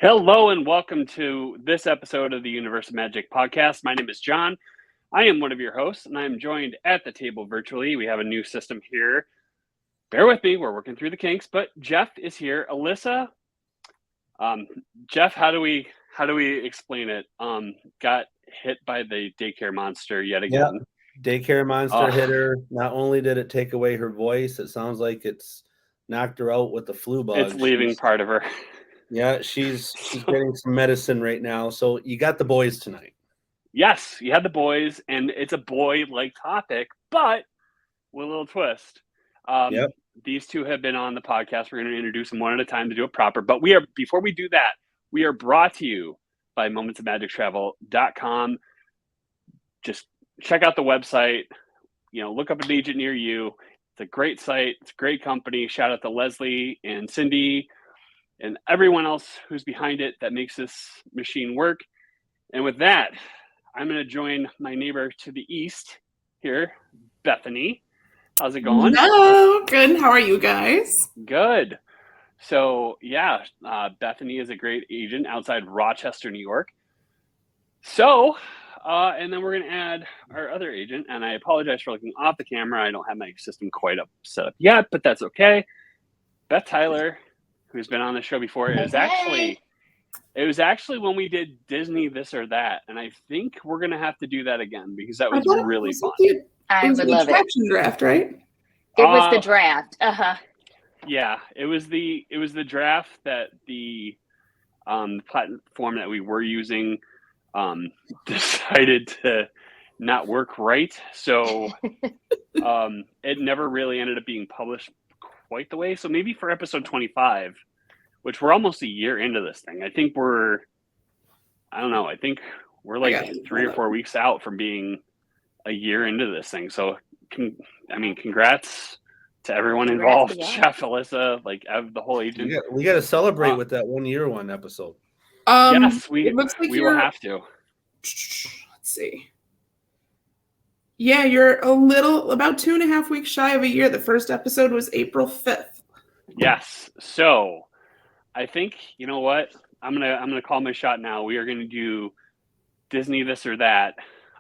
Hello and welcome to this episode of the Universe of Magic podcast. My name is John. I am one of your hosts, and I am joined at the table virtually. We have a new system here. Bear with me, we're working through the kinks, but Jeff is here. Alyssa, Jeff, how do we explain it? Got hit by the daycare monster yet again. Yep. Daycare monster hit her. Not only did it take away her voice, it sounds like it's knocked her out with the flu bug. It's leaving part of her. Yeah, she's getting some medicine right now. So you got the boys tonight. Yes, you had the boys, and it's a boy-like topic, but with a little twist. Yep. These two have been on the podcast. We're going to introduce them one at a time to do it proper. But before we do that, we are brought to you by momentsofmagictravel.com. Just check out the website. Look up an agent near you. It's a great site. It's a great company. Shout out to Leslie and Cindy and everyone else who's behind it that makes this machine work. And with that, I'm going to join my neighbor to the east here, Bethany. How's it going? Hello. Good. How are you guys? Good. So, Bethany is a great agent outside Rochester, New York. So, and then we're going to add our other agent, and I apologize for looking off the camera. I don't have my system quite set up yet, but that's okay. Beth Tyler, who's been on the show before, it was actually when we did Disney This or That, and I think we're going to have to do that again because that was really fun. I would love it. Draft, right? It was the draft. Yeah, it was the draft that the platform that we were using decided to not work right. So it never really ended up being published quite the way. So maybe for episode 25, which we're almost a year into this thing, I think we're like 3 or 4 weeks out from being a year into this thing. So congrats to everyone involved. Jeff, Alyssa, the whole agent. We got to celebrate with that 1 year one episode. Yes, we will have to. Let's see. Yeah, you're about 2.5 weeks shy of a year. The first episode was April 5th. Yes. So I think, you know what? I'm gonna call my shot now. We are gonna do Disney This or That.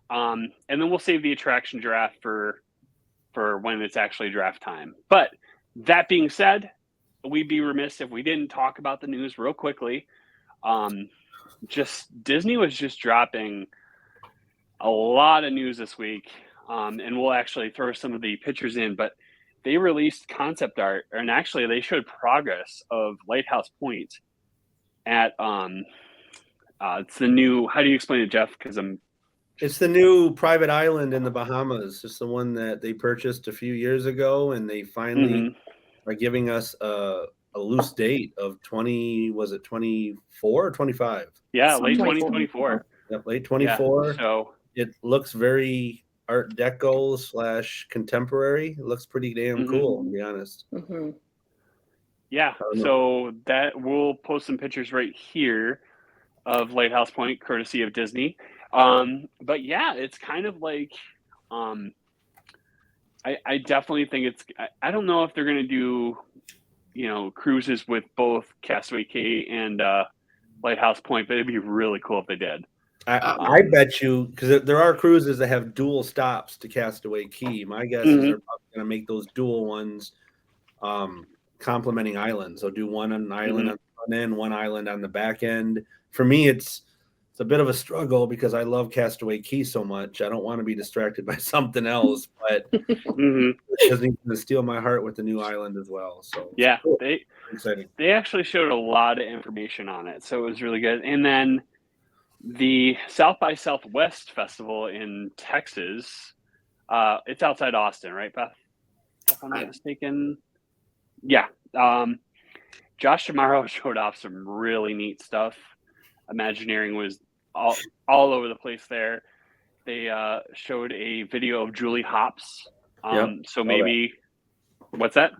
And then we'll save the attraction draft for when it's actually draft time. But that being said, we'd be remiss if we didn't talk about the news real quickly. Disney was just dropping a lot of news this week, and we'll actually throw some of the pictures in, but they released concept art, and actually they showed progress of Lighthouse Point at it's the new, how do you explain it, Jeff? It's the new private island in the Bahamas. It's the one that they purchased a few years ago, and they finally are giving us a loose date of 24 or 25? Yeah, late 2024. Yep, late 24. Yeah, so it looks very Art Deco / contemporary. It looks pretty damn cool, to be honest. Mm-hmm. Yeah, so that we'll post some pictures right here of Lighthouse Point, courtesy of Disney. But yeah, it's kind of like, I definitely think I don't know if they're going to do, cruises with both Castaway Cay and Lighthouse Point, but it'd be really cool if they did. I bet you, because there are cruises that have dual stops to Castaway Cay. My guess is they're probably going to make those dual ones complementing islands. So do one on an island on the front end, one island on the back end. For me, it's a bit of a struggle because I love Castaway Cay so much. I don't want to be distracted by something else, but it doesn't even steal my heart with the new island as well. So yeah, cool. Exciting. They actually showed a lot of information on it, so it was really good. And then the South by Southwest Festival in Texas, it's outside Austin, right, Beth? If I'm not mistaken. Yeah. Josh Tomorrow showed off some really neat stuff. Imagineering was all over the place there. They showed a video of Julie Hopps. So maybe what's that?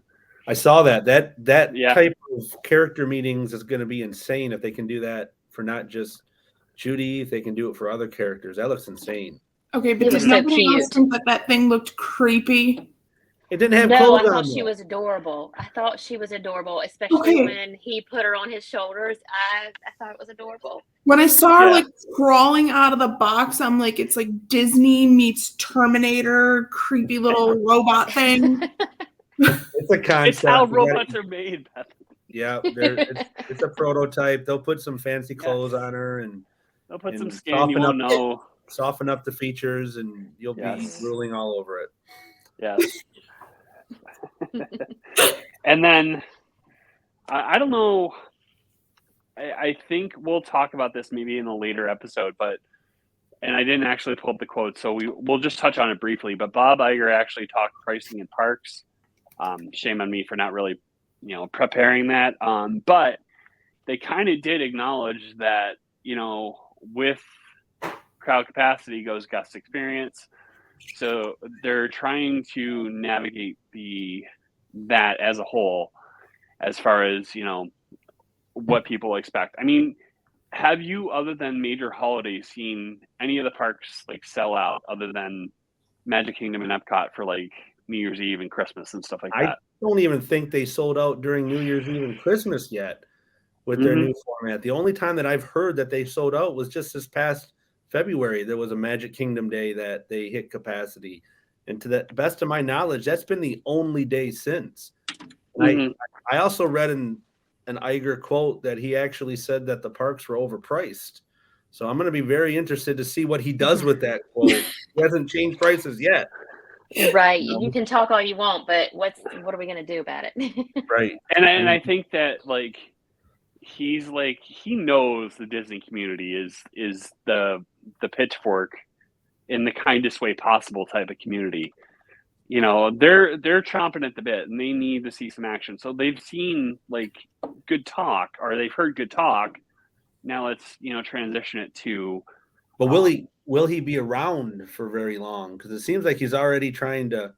I saw that. That type of character meetings is going to be insane if they can do that for not just Judy, if they can do it for other characters. That looks insane. Okay, but does nobody else think that thing looked creepy? It didn't have No, clothes I thought on. she was adorable. I thought she was adorable, especially when he put her on his shoulders. I thought it was adorable. When I saw her like crawling out of the box, I'm like, it's like Disney meets Terminator, creepy little robot thing. It's a concept. It's how robots are made, Beth. Yeah, it's a prototype. They'll put some fancy clothes on her, and they'll put some skin. You won't know. Soften up the features, and you'll be drooling all over it. Yes. And then I don't know. I think we'll talk about this maybe in a later episode, and I didn't actually pull up the quote, so we'll just touch on it briefly. But Bob Iger actually talked pricing in parks. Shame on me for not really, preparing that. But they kind of did acknowledge that, with crowd capacity goes guest experience. So they're trying to navigate that as a whole, as far as, what people expect. I mean, have you, other than major holidays, seen any of the parks like sell out other than Magic Kingdom and Epcot for like New Year's Eve and Christmas and stuff like that? I don't even think they sold out during New Year's Eve and Christmas yet with their new format. The only time that I've heard that they sold out was just this past February. There was a Magic Kingdom day that they hit capacity. And to the best of my knowledge, that's been the only day since. I also read an Iger quote that he actually said that the parks were overpriced. So I'm going to be very interested to see what he does with that quote. He hasn't changed prices yet. Right. You can talk all you want, but what are we going to do about it? Right. And I think that like he knows the Disney community is the pitchfork in the kindest way possible type of community. They're chomping at the bit and they need to see some action. So they've seen like good talk, or they've heard good talk. Now let's transition it to. But will he be around for very long? Because it seems like he's already trying to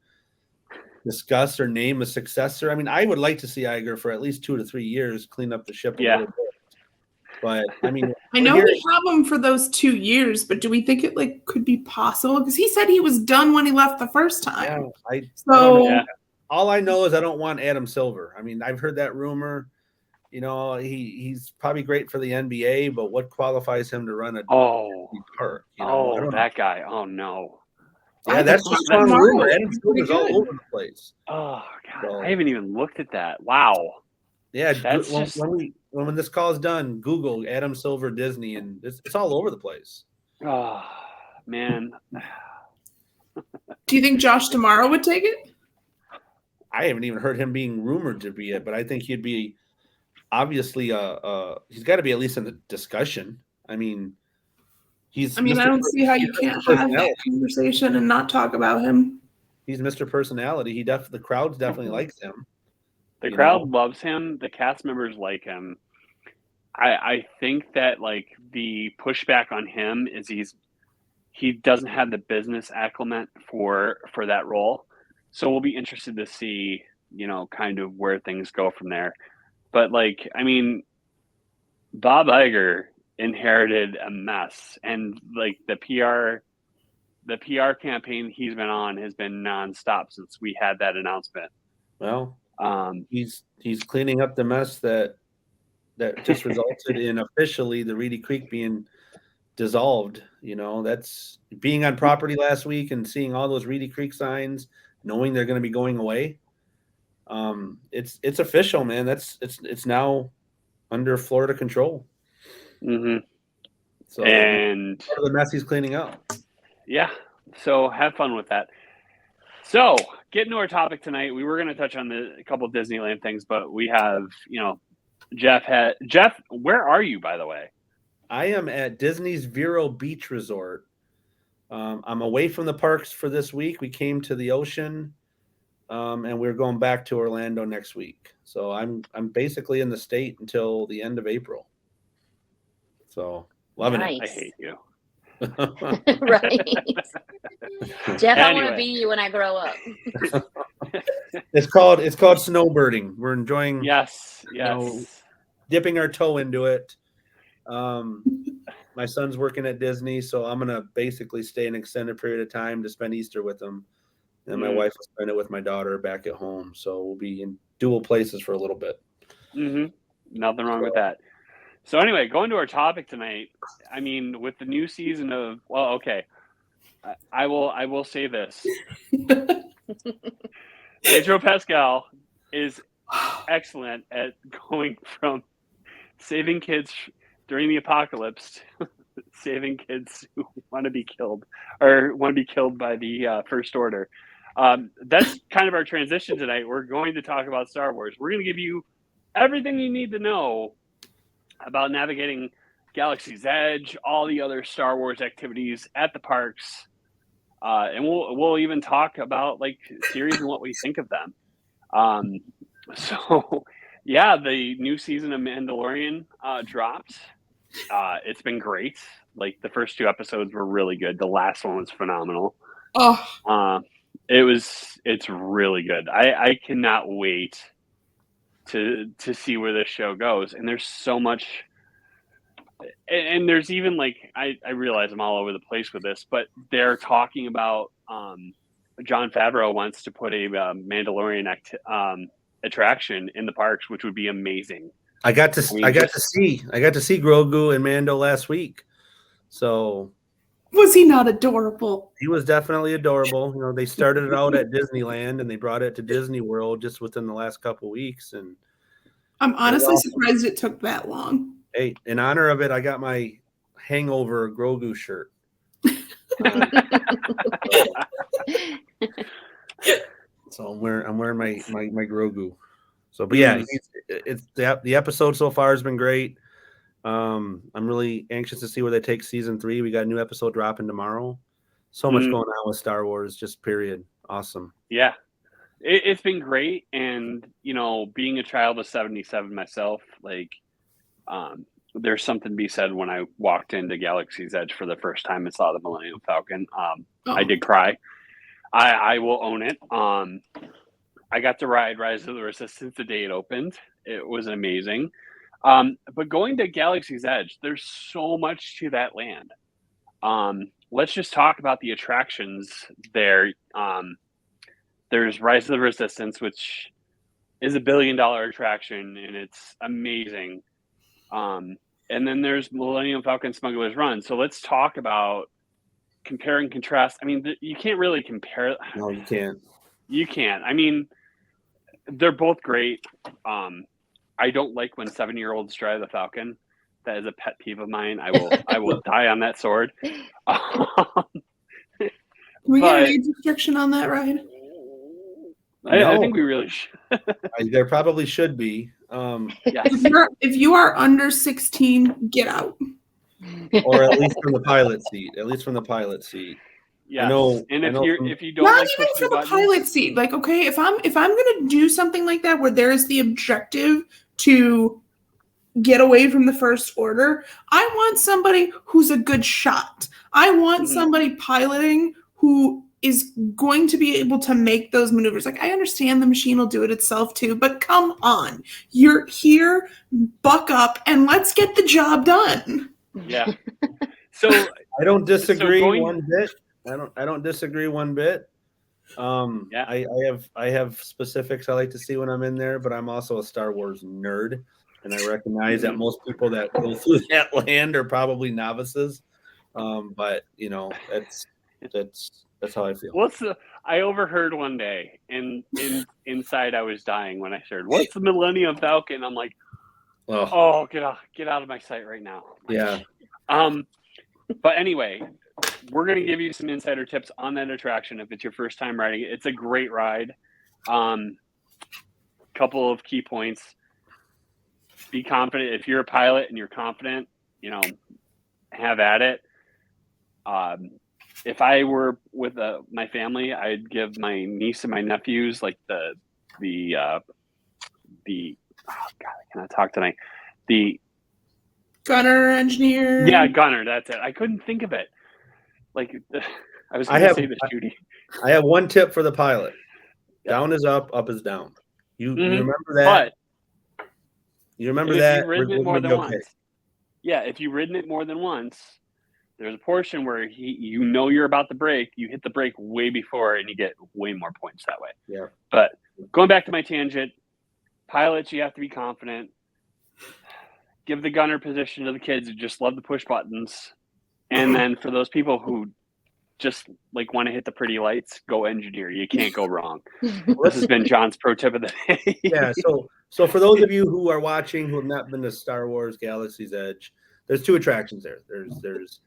discuss or name a successor. I mean, I would like to see Iger for at least 2 to 3 years, clean up the ship a little bit. But I mean, I know we have him for those 2 years, but do we think it could be possible? Because he said he was done when he left the first time. Yeah, all I know is I don't want Adam Silver. I mean, I've heard that rumor. He's probably great for the NBA, but what qualifies him to run a park? That guy. Oh no. Yeah, that's a strong rumor. Adam Silver's all over the place. Oh God, I haven't even looked at that. Wow. Yeah, when this call is done, Google Adam Silver Disney, and it's all over the place. Oh man. Do you think Josh Tomorrow would take it? I haven't even heard him being rumored to be it, but I think he'd be obviously he's got to be at least in the discussion. I mean, I don't see how you can't have that conversation and not talk about him. He's Mr. Personality. The crowd definitely likes him. The crowd loves him. The cast members like him. I think that like the pushback on him is he doesn't have the business acumen for that role. So we'll be interested to see, kind of where things go from there. But like, I mean, Bob Iger inherited a mess, and like the PR campaign he's been on has been nonstop since we had that announcement. Well, he's cleaning up the mess that just resulted in officially the Reedy Creek being dissolved. That's being on property last week and seeing all those Reedy Creek signs, knowing they're going to be going away. It's official, man. It's now under Florida control. Mm-hmm. So, and part of the mess he's cleaning up. Yeah. So have fun with that. So getting to our topic tonight, we were going to touch on a couple of Disneyland things, but we have, Jeff, where are you, by the way? I am at Disney's Vero Beach Resort. I'm away from the parks for this week. We came to the ocean, and we're going back to Orlando next week. So I'm basically in the state until the end of April. So loving it. I hate you. Right. Jeff, I want to be you when I grow up. It's called snowbirding. We're enjoying dipping our toe into it. My son's working at Disney, so I'm gonna basically stay an extended period of time to spend Easter with him. and my wife will spend it with my daughter back at home. So we'll be in dual places for a little bit. Nothing wrong with that. So anyway, going to our topic tonight. I mean, with the new season of I will say this. Pedro Pascal is excellent at going from saving kids during the apocalypse to saving kids who want to be killed or want to be killed by the First Order. That's kind of our transition tonight. We're going to talk about Star Wars. We're going to give you everything you need to know about navigating Galaxy's Edge, all the other Star Wars activities at the parks, and we'll even talk about like series and what we think of them. So yeah, the new season of Mandalorian dropped. It's been great. Like the first 2 episodes were really good. The last one was phenomenal. It's really good. I cannot wait to see where this show goes. And there's so much, and there's even like I realize I'm all over the place with this, but they're talking about Jon Favreau wants to put a Mandalorian attraction in the parks, which would be amazing. I got to see Grogu and Mando last week. So was he not adorable? He was definitely adorable. You know, they started it out at Disneyland and they brought it to Disney World just within the last couple of weeks. And I'm honestly surprised it took that long. Hey, in honor of it, I got my Hangover Grogu shirt. So I'm wearing my Grogu. So, but yeah, it's the episode so far has been great. I'm really anxious to see where they take season 3. We got a new episode dropping tomorrow. So much going on with Star Wars, just period. Awesome. Yeah, it's been great. And, you know, being a child of 77 myself, like, there's something to be said when I walked into Galaxy's Edge for the first time and saw the Millennium Falcon. I did cry. I will own it. I got to ride Rise of the Resistance the day it opened. It was amazing. But going to Galaxy's Edge, there's so much to that land. Let's just talk about the attractions there. There's Rise of the Resistance, which is $1 billion attraction, and it's amazing. And then there's Millennium Falcon Smuggler's Run. So let's talk about compare and contrast. I mean, you can't really compare. No, you can't. You can't. I mean, they're both great. I don't like when 7-year-olds drive the Falcon. That is a pet peeve of mine. I will die on that sword. We get an age restriction on that ride? I think we really should. There probably should be. Yes. If you are under 16, get out. Or at least from the pilot seat. Yeah. If you don't not like even for the pilot seat, like, okay, if I'm gonna do something like that where there's the objective to get away from the First Order, I want somebody who's a good shot. I want somebody piloting who is going to be able to make those maneuvers. Like, I understand the machine will do it itself too, but come on, you're here, buck up, and let's get the job done. Yeah. So I don't disagree one bit. I don't disagree one bit. I have specifics I like to see when I'm in there, but I'm also a Star Wars nerd, and I recognize that most people that go through that land are probably novices. But you know, that's how I feel. I overheard one day, and inside I was dying when I heard, "What's the Millennium Falcon?" I'm like, "Oh, get out of my sight right now." Yeah. But anyway, we're going to give you some insider tips on that attraction if it's your first time riding it. It's a great ride. Couple of key points. Be confident. If you're a pilot and you're confident, you know, have at it. If I were with my family, I'd give my niece and my nephews like the oh God, I cannot talk tonight. The gunner, engineer. Yeah, gunner. That's it. I couldn't think of it. Like I was going to say the Judy. I have one tip for the pilot. Down is up, up is down. You remember that? But you remember that? If you've ridden it more than once. Yeah, if you've ridden it more than once, there's a portion where you're about to brake, you hit the brake way before, and you get way more points that way. Yeah. But going back to my tangent, pilots, you have to be confident. Give the gunner position to the kids who just love to push buttons. And then for those people who just like want to hit the pretty lights, go engineer. You can't go wrong. This has been John's pro tip of the day. Yeah. So for those of you who are watching who have not been to Star Wars Galaxy's Edge, there's 2 attractions there. There's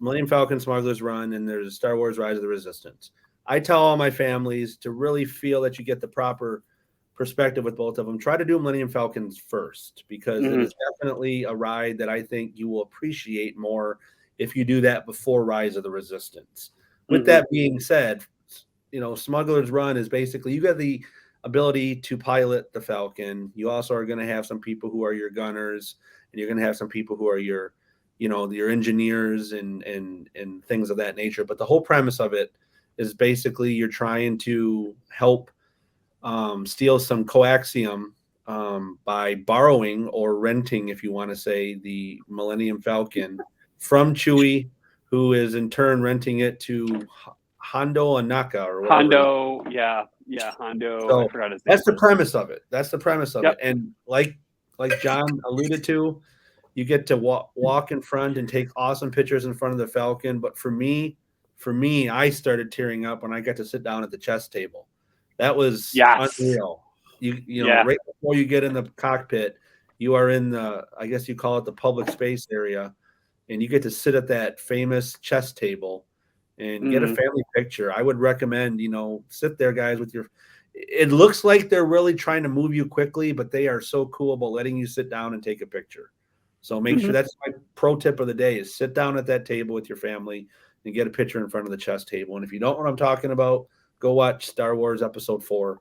Millennium Falcon Smuggler's Run, and there's Star Wars Rise of the Resistance. I tell all my families to really feel that you get the proper perspective with both of them. Try to do Millennium Falcons first, because it is definitely a ride that I think you will appreciate more if you do that before Rise of the Resistance. With that being said, Smuggler's Run is basically, you got the ability to pilot the Falcon. You also are going to have some people who are your gunners, and you're going to have some people who are your engineers and things of that nature. But the whole premise of it is basically you're trying to help steal some coaxium by borrowing or renting, if you want to say, the Millennium Falcon from Chewie, who is in turn renting it to Hondo Anaka or whatever. Hondo, yeah, Hondo. So I forgot his name. that's the premise of it. It. And like John alluded to, you get to walk in front and take awesome pictures in front of the Falcon. But for me, I started tearing up when I got to sit down at the chess table. That was unreal. Right before you get in the cockpit, you are in the, I guess you call it the public space area, and you get to sit at that famous chess table and get a family picture. I would recommend, sit there, guys, with your. It looks like they're really trying to move you quickly, but they are so cool about letting you sit down and take a picture. So make sure, that's my pro tip of the day, is sit down at that table with your family and get a picture in front of the chess table. And if you don't know what I'm talking about, go watch Star Wars Episode 4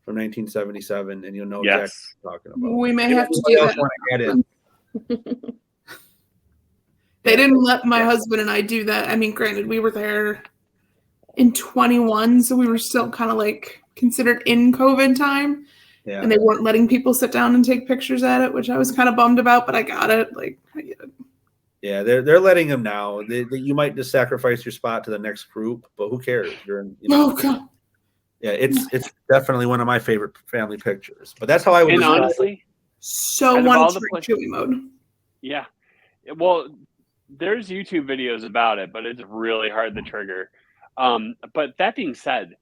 from 1977, and you'll know exactly what I'm talking about. We may have to do that. They didn't let my husband and I do that. I mean, granted, we were there in 21, so we were still kind of like considered in COVID time. Yeah. And they weren't letting people sit down and take pictures at it, which I was kind of bummed about, but I got it. Like, I get it. Yeah, they're letting them now. You might just sacrifice your spot to the next group, but who cares? You're in. Oh God. Yeah, it's definitely one of my favorite family pictures. But that's how I would. And honestly, so one trick Chewie mode. Yeah, well, there's YouTube videos about it, but it's really hard to trigger. But that being said,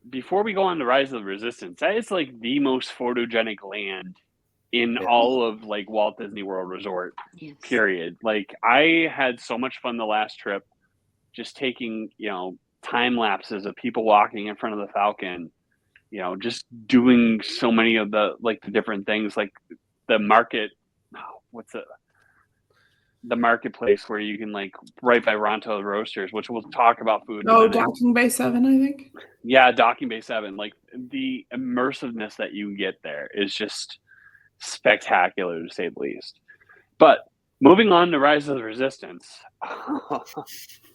before we go on to Rise of the Resistance, that is like the most photogenic land in all of like Walt Disney World Resort, period. Like, I had so much fun the last trip, just taking, time lapses of people walking in front of the Falcon, just doing so many of the different things, like the market. The marketplace where you can, like, right by Ronto Roasters, which we'll talk about food. Oh, Docking Bay 7, I think. Yeah, Docking Bay 7. Like, the immersiveness that you get there is just spectacular, to say the least. But moving on to Rise of the Resistance.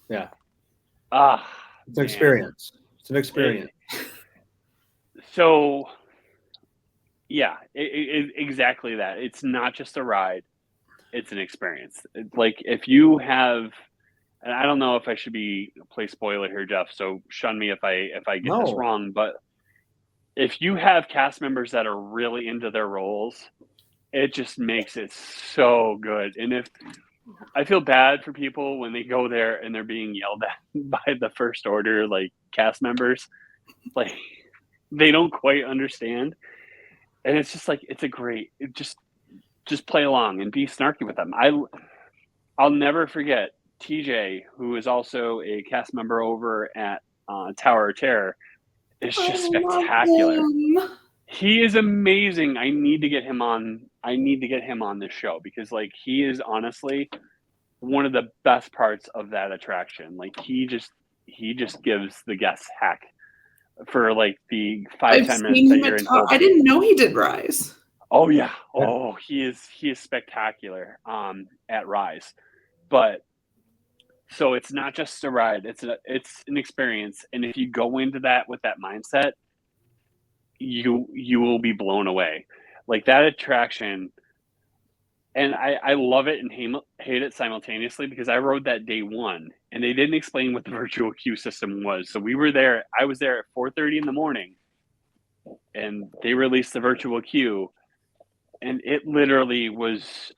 Yeah. It's an experience. It's an experience. So, yeah, exactly that. It's not just a ride. It's an experience. Like, if you have, and I don't know if I should play spoiler here, Jeff, so shun me if I get this wrong, but if you have cast members that are really into their roles, it just makes it so good. And if I feel bad for people when they go there and they're being yelled at by the First Order, like, cast members, like, they don't quite understand. And it's just like, just play along and be snarky with them. I'll never forget TJ, who is also a cast member over at Tower of Terror, is just spectacular. He is amazing. I need to get him on this show, because, like, he is honestly one of the best parts of that attraction. Like, he just gives the guests heck for, like, the 5-10 minutes that you're in. I didn't know he did Rise. Oh yeah. Oh, he is spectacular at Rise. But so it's not just a ride, it's an experience. And if you go into that with that mindset, you will be blown away. Like, that attraction, and I love it hate it simultaneously because I rode that day one and they didn't explain what the virtual queue system was. So we were there. I was there at 4:30 in the morning and they released the virtual queue and it literally was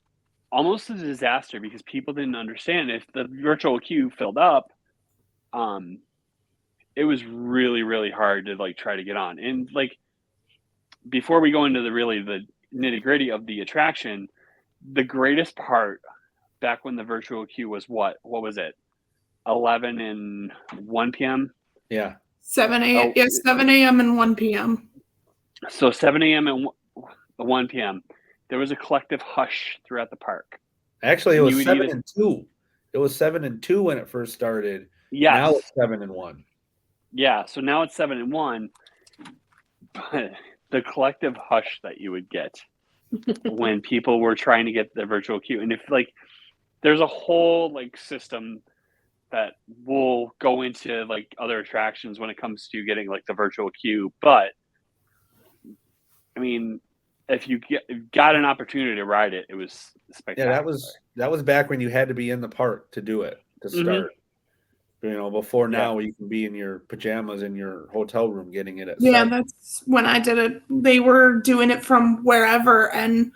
almost a disaster because people didn't understand if the virtual queue filled up. It was really, really hard to like try to get on. And like, before we go into the nitty gritty of the attraction, the greatest part back when the virtual queue was what was it? 11 and 1 p.m. Yeah. 7 a.m. Yeah, 7 a.m. and 1 p.m. So 7 a.m. and 1 p.m. There was a collective hush throughout the park. Actually, it was 7 and 2. It was 7 and 2 when it first started. Yes. Now it's 7 and 1. Yeah. So now it's 7 and 1. But the collective hush that you would get when people were trying to get the virtual queue, and if like there's a whole like system that will go into like other attractions when it comes to getting like the virtual queue, but I mean, if you got an opportunity to ride it, it was spectacular. Yeah, that was back when you had to be in the park to do it, to start. Before now where you can be in your pajamas in your hotel room getting it at 7. That's when I did it. They were doing it from wherever, and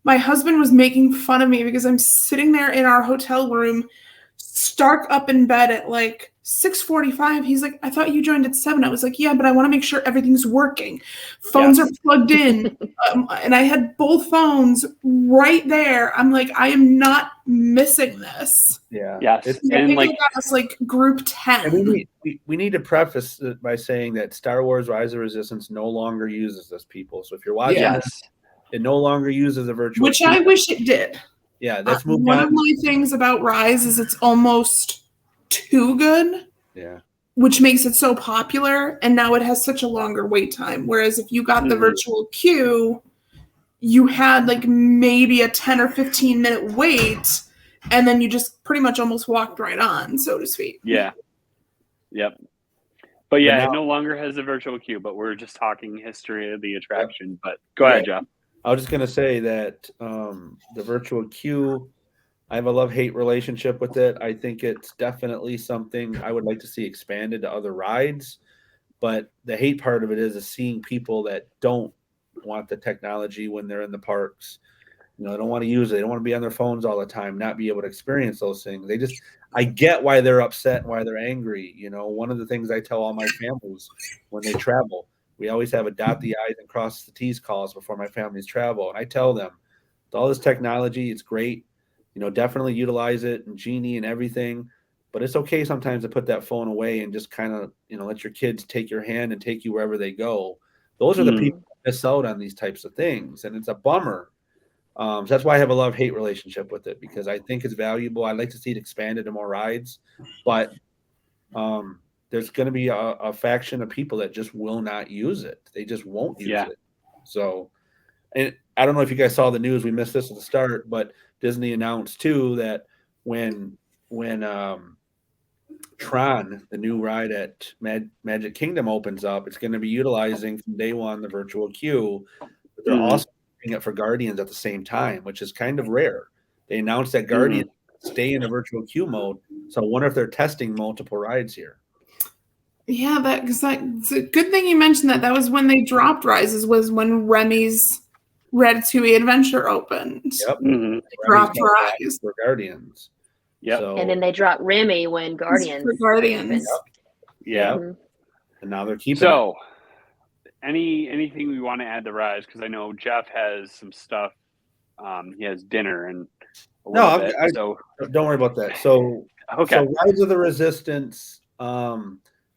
my husband was making fun of me because I'm sitting there in our hotel room, stark up in bed at like 6:45. He's like, I thought you joined at 7. I was like, yeah, but I want to make sure everything's working. Phones are plugged in. And I had both phones right there. I'm like, I am not missing this. Yeah. Yes. And like that's like group 10. And we need to preface it by saying that Star Wars Rise of Resistance no longer uses this, people. So if you're watching this, it no longer uses a virtual Which I wish it did. Yeah, that's one of my things about Rise is it's almost too good. Yeah. Which makes it so popular, and now it has such a longer wait time. Whereas if you got the virtual queue, you had like maybe a 10 or 15 minute wait, and then you just pretty much almost walked right on, so to speak. Yeah. Yep. But yeah, it no longer has a virtual queue, but we're just talking history of the attraction. But go ahead, Jeff. I was just going to say that the virtual queue, I have a love-hate relationship with it. I think it's definitely something I would like to see expanded to other rides. But the hate part of it is seeing people that don't want the technology when they're in the parks. They don't want to use it. They don't want to be on their phones all the time, not be able to experience those things. I get why they're upset, why they're angry. One of the things I tell all my families when they travel, we always have a dot the I's and cross the T's calls before my families travel. And I tell them, with all this technology, it's great. Definitely utilize it and Genie and everything. But it's okay sometimes to put that phone away and just kind of, let your kids take your hand and take you wherever they go. Those are the people that miss out on these types of things. And it's a bummer. So that's why I have a love-hate relationship with it, because I think it's valuable. I'd like to see it expanded to more rides. But there's going to be a faction of people that just will not use it. They just won't use it. So, and I don't know if you guys saw the news. We missed this at the start, but Disney announced too that when Tron, the new ride at Magic Kingdom, opens up, it's going to be utilizing from day one the virtual queue. But they're also doing it for Guardians at the same time, which is kind of rare. They announced that Guardians stay in a virtual queue mode. So I wonder if they're testing multiple rides here. Yeah, it's a good thing you mentioned that. That was when they dropped Rises, was when Remy's Ratatouille Adventure opened. Yep. They dropped Rise for Guardians. Yep. So, and then they dropped Remy when Guardians. For Guardians. Yeah. And now they're keeping it. Anything we want to add to Rise? Because I know Jeff has some stuff. He has dinner and don't worry about that. So Rise of the Resistance.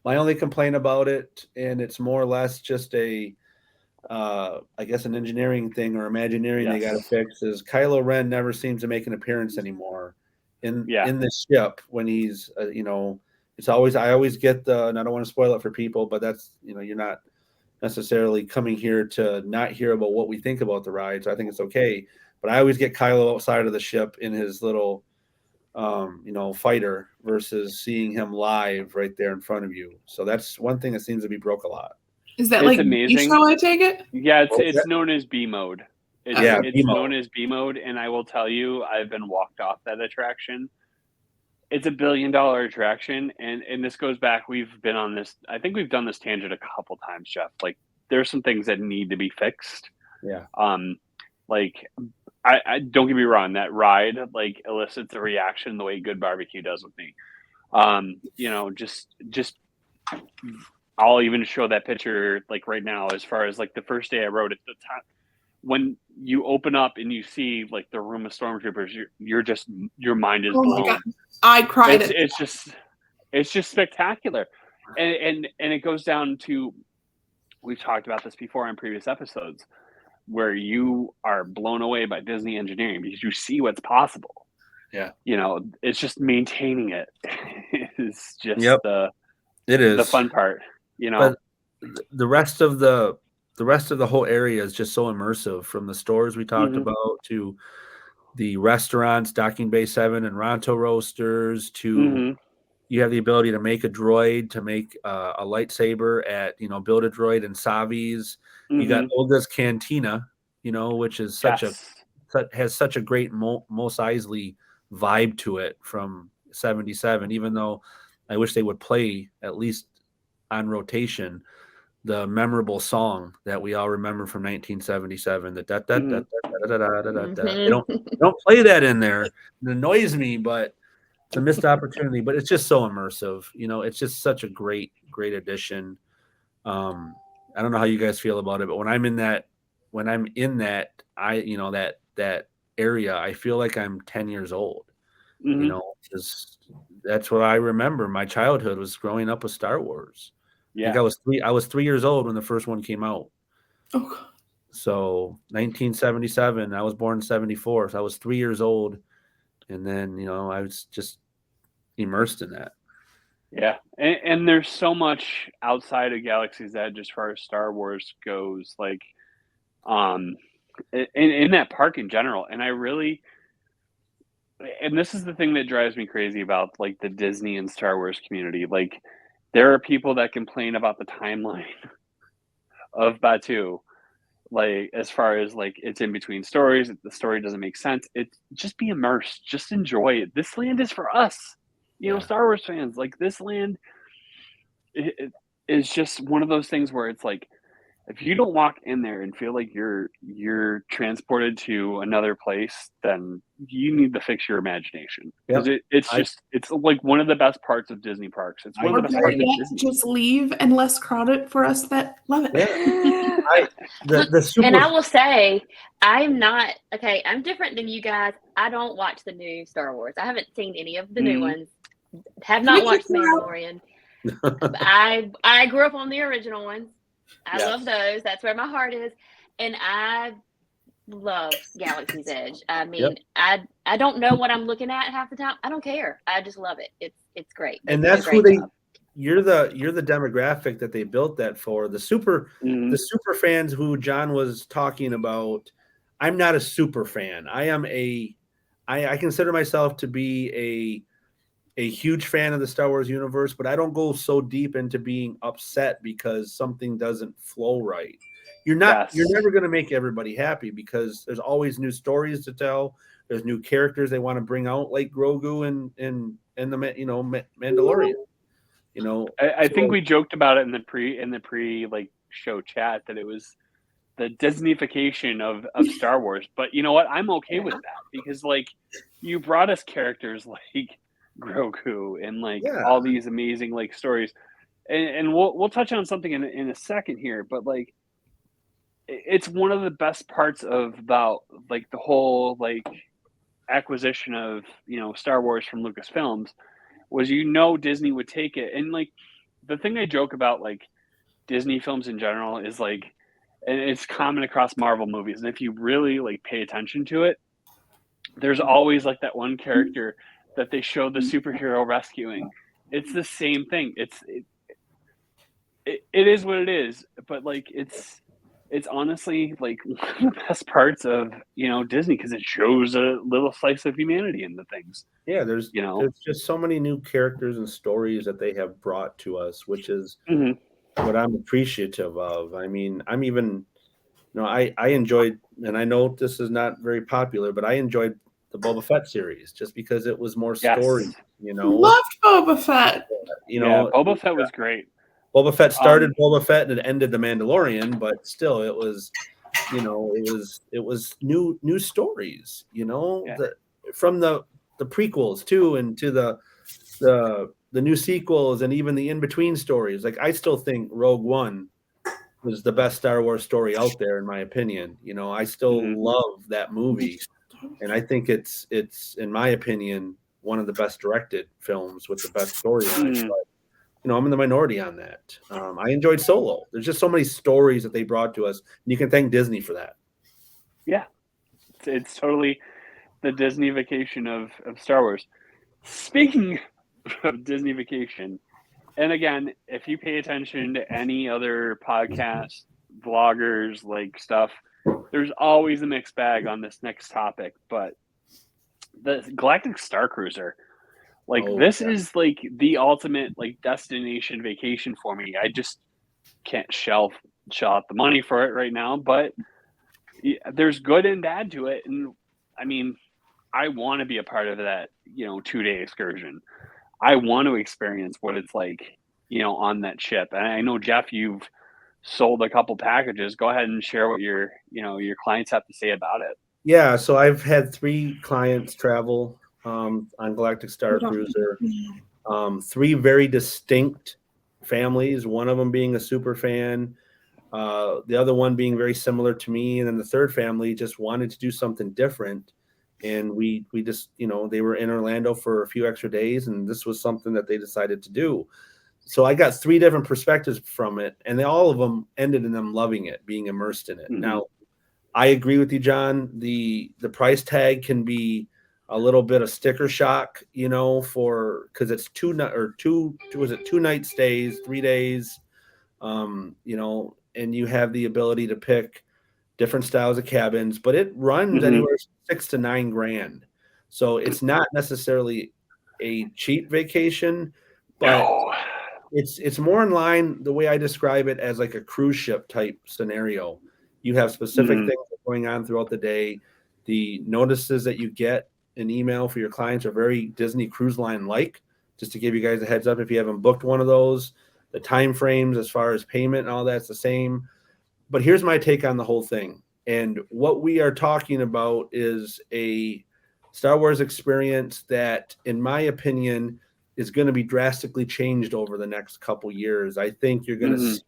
My only complaint about it, and it's more or less just I guess an engineering thing or Imagineering they got to fix, is Kylo Ren never seems to make an appearance anymore in the ship when he's it's always, I always get and I don't want to spoil it for people, but that's you're not necessarily coming here to not hear about what we think about the ride, so I think it's okay. But I always get Kylo outside of the ship in his little fighter versus seeing him live right there in front of you. So that's one thing that seems to be broke a lot. Is that like amazing? Show, I take it? Yeah, it's known as B mode. It's known as B mode, and I will tell you, I've been walked off that attraction. It's $1 billion attraction, and this goes back. We've been on this. I think we've done this tangent a couple times, Jeff. Like, there's some things that need to be fixed. Yeah. Like, I don't get me wrong. That ride like elicits a reaction the way Good Barbecue does with me. Just I'll even show that picture like right now. As far as like the first day I rode it, the time when you open up and you see like the room of stormtroopers, your mind is blown. My God. I cried. It's just spectacular, and it goes down to, we've talked about this before on previous episodes, where you are blown away by Disney engineering because you see what's possible. Yeah, it's just maintaining it. It's just it is the fun part. But the rest of the whole area is just so immersive, from the stores we talked about to the restaurants, Docking Bay 7 and Ronto Roasters, to you have the ability to make a droid, to make a lightsaber at, Build a Droid and Savi's. You got Olga's Cantina, which is has such a great Mos Eisley vibe to it from 77, even though I wish they would play at least on rotation the memorable song that we all remember from 1977. They don't play that in there. It annoys me, but it's a missed opportunity. But it's just so immersive. It's just such a great addition. I don't know how you guys feel about it, but when I'm in that, that area, I feel like I'm 10 years old. Because that's what I remember. My childhood was growing up with Star Wars. Yeah. I think I was 3 years old when the first one came out. Oh. So 1977, I was born in 74. So I was 3 years old. And then, I was just immersed in that. Yeah. And there's so much outside of Galaxy's Edge as far as Star Wars goes, like, in that park in general. And and this is the thing that drives me crazy about like the Disney and Star Wars community. Like, there are people that complain about the timeline of Batuu, like as far as like it's in between stories, the story doesn't make sense. It's just be immersed, just enjoy it. This land is for us, Star Wars fans. Like, this land it is just one of those things where it's like, if you don't walk in there and feel like you're transported to another place, then you need to fix your imagination, because it's like one of the best parts of Disney parks. It's one of the best parts of Disney. Just leave and less crowded for us that love it. Yeah. And I will say, I'm different than you guys. I don't watch the new Star Wars. I haven't seen any of the new ones. Have not watched Mandalorian. I grew up on the original ones. I love those. That's where my heart is. And I love Galaxy's Edge. I mean, I don't know what I'm looking at half the time. I don't care. I just love it. It's great. And that's who you're the demographic that they built that for. The super fans who John was talking about. I'm not a super fan. I consider myself to be a huge fan of the Star Wars universe, but I don't go so deep into being upset because something doesn't flow right. You're never going to make everybody happy, because there's always new stories to tell. There's new characters they want to bring out, like Grogu and the Mandalorian. I think we joked about it in the pre like show chat that it was the Disneyfication of Star Wars. But you know what? I'm okay with that, because like you brought us characters like Grogu and like all these amazing like stories, and we'll touch on something in a second here, but like it's one of the best parts about like the whole like acquisition of Star Wars from Lucasfilms was Disney would take it. And like the thing I joke about like Disney films in general is like, and it's common across Marvel movies, and if you really like pay attention to it, there's always like that one character that they show the superhero rescuing. It's the same thing. It is what it is, but like it's honestly like one of the best parts of Disney, because it shows a little slice of humanity in the things. Yeah, there's just so many new characters and stories that they have brought to us, which is what I'm appreciative of. I mean, I'm even I enjoyed, and I know this is not very popular, but I enjoyed the Boba Fett series just because it was more story. Yes. Loved Boba Fett. Boba Fett was great. Boba Fett started Boba Fett and it ended the Mandalorian, but still, it was, it was new stories. From the prequels too, and to the new sequels, and even the in between stories. Like, I still think Rogue One was the best Star Wars story out there, in my opinion. I still love that movie, and I think it's in my opinion one of the best directed films with the best storyline. But I'm in the minority on that. I enjoyed Solo. There's just so many stories that they brought to us, and you can thank Disney for that. Yeah, it's totally the Disney vacation of Star Wars. Speaking of Disney vacation, and again, if you pay attention to any other podcast, vloggers, like stuff, there's always a mixed bag on this next topic. But the galactic starcruiser, this is like the ultimate like destination vacation for me. I just can't shell out the money for it right now, but there's good and bad to it. And I mean, I want to be a part of that, 2-day excursion. I want to experience what it's like, on that ship. And I know, Jeff, you've sold a couple packages. Go ahead and share what your clients have to say about it. Yeah, so I've had 3 clients travel on Galactic Starcruiser. 3 very distinct families, one of them being a super fan, the other one being very similar to me, and then the third family just wanted to do something different. And we just, they were in Orlando for a few extra days, and this was something that they decided to do. So I got 3 different perspectives from it, and all of them ended in them loving it, being immersed in it. Now, I agree with you, John. The price tag can be a little bit of sticker shock, because it's 2 night stays, 3 days, and you have the ability to pick different styles of cabins, but it runs anywhere from $6,000 to $9,000. So it's not necessarily a cheap vacation, but it's more in line, the way I describe it, as like a cruise ship type scenario. You have specific things going on throughout the day. The notices that you get in email for your clients are very Disney Cruise Line like, just to give you guys a heads up if you haven't booked one of those. The time frames as far as payment and all that's the same. But here's my take on the whole thing. And what we are talking about is a Star Wars experience that, in my opinion, is going to be drastically changed over the next couple years. I think you're going to see